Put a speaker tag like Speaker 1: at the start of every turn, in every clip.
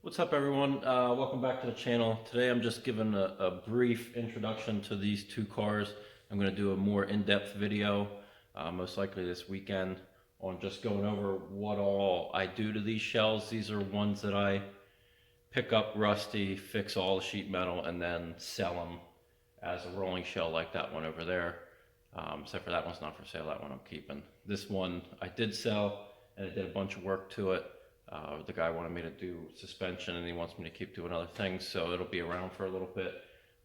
Speaker 1: What's up, everyone? Welcome back to the channel. Today I'm just giving a brief introduction to these two cars. I'm going to do a more in-depth video, most likely this weekend, on just going over what all I do to these shells. These are ones that I pick up rusty, fix all the sheet metal, and then sell them as a rolling shell like that one over there. Except for that one's not for sale, that one I'm keeping. This one I did sell, and I did a bunch of work to it. The guy wanted me to do suspension, and he wants me to keep doing other things, so it'll be around for a little bit.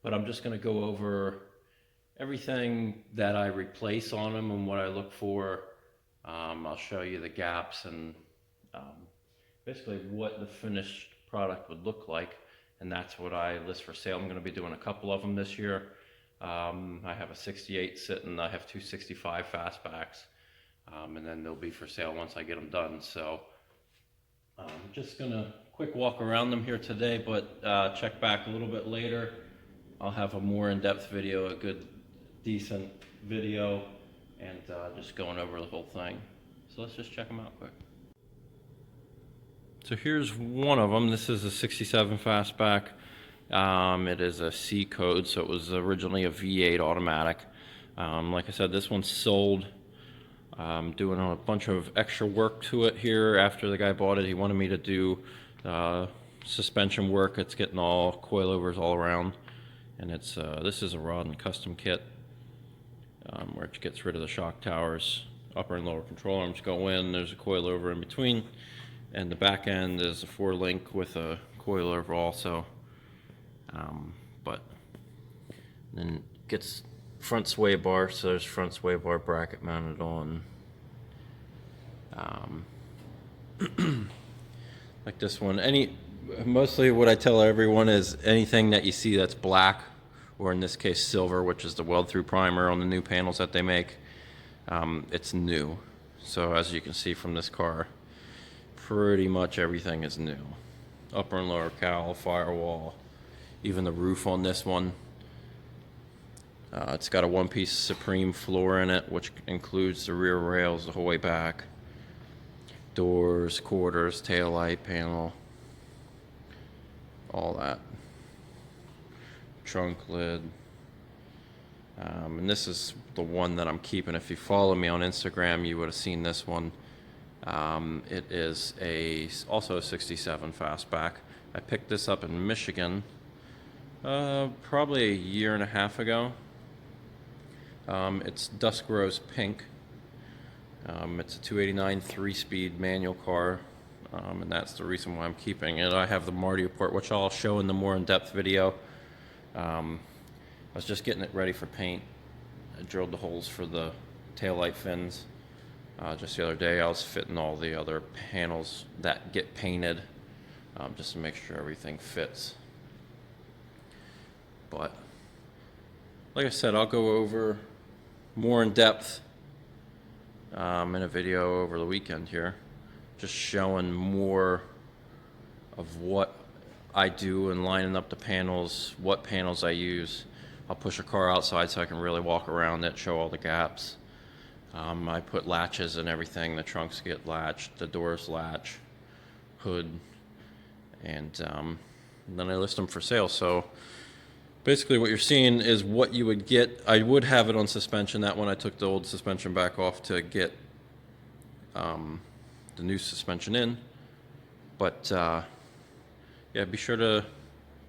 Speaker 1: But I'm just going to go over everything that I replace on them and what I look for. I'll show you the gaps and basically what the finished product would look like, and that's what I list for sale. I'm going to be doing a couple of them this year. I have a 68 sitting, I have two 65 fastbacks, and then they'll be for sale once I get them done. So I'm just gonna quick walk around them here today, but check back a little bit later. I'll have a more in-depth video, a good, decent video, and just going over the whole thing. So let's just check them out quick. So here's one of them. This is a 67 fastback. It is a C code, so it was originally a V8 automatic. Like I said, this one's sold. I'm doing a bunch of extra work to it here. After the guy bought it, he wanted me to do suspension work. It's getting all coilovers all around, and it's this is a rod and custom kit, where it gets rid of the shock towers. Upper and lower control arms go in. There's a coilover in between, and the back end is a 4-link with a coilover also. But then gets front sway bar, so there's front sway bar bracket mounted on. Like this one. Mostly what I tell everyone is anything that you see that's black, or in this case silver, which is the weld-through primer on the new panels that they make, it's new. So as you can see from this car, pretty much everything is new. Upper and lower cowl, firewall, even the roof on this one. It's got a one-piece Supreme floor in it, which includes the rear rails the whole way back. Doors, quarters, tail light panel, all that. Trunk lid. And this is the one that I'm keeping. If you follow me on Instagram, you would have seen this one. It is also a 67 fastback. I picked this up in Michigan probably a year and a half ago. It's Dusk Rose Pink. It's a 289 3-speed manual car, and that's the reason why I'm keeping it. I have the Marty report, which I'll show in the more in-depth video. I was just getting it ready for paint. I drilled the holes for the taillight fins. Just the other day I was fitting all the other panels that get painted, just to make sure everything fits. But like I said, I'll go over more in depth in a video over the weekend here, just showing more of what I do and lining up the panels, what panels I use. I'll push a car outside so I can really walk around it, show all the gaps. I put latches and everything. The trunks get latched, the doors latch, hood, and then I list them for sale. So basically what you're seeing is what you would get. I would have it on suspension. That one I took the old suspension back off to get the new suspension in. But yeah, be sure to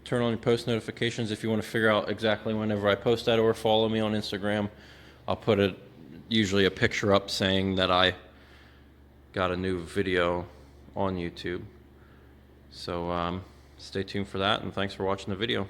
Speaker 1: turn on your post notifications if you want to figure out exactly whenever I post that, or follow me on Instagram. I'll put usually a picture up saying that I got a new video on YouTube. So stay tuned for that, and thanks for watching the video.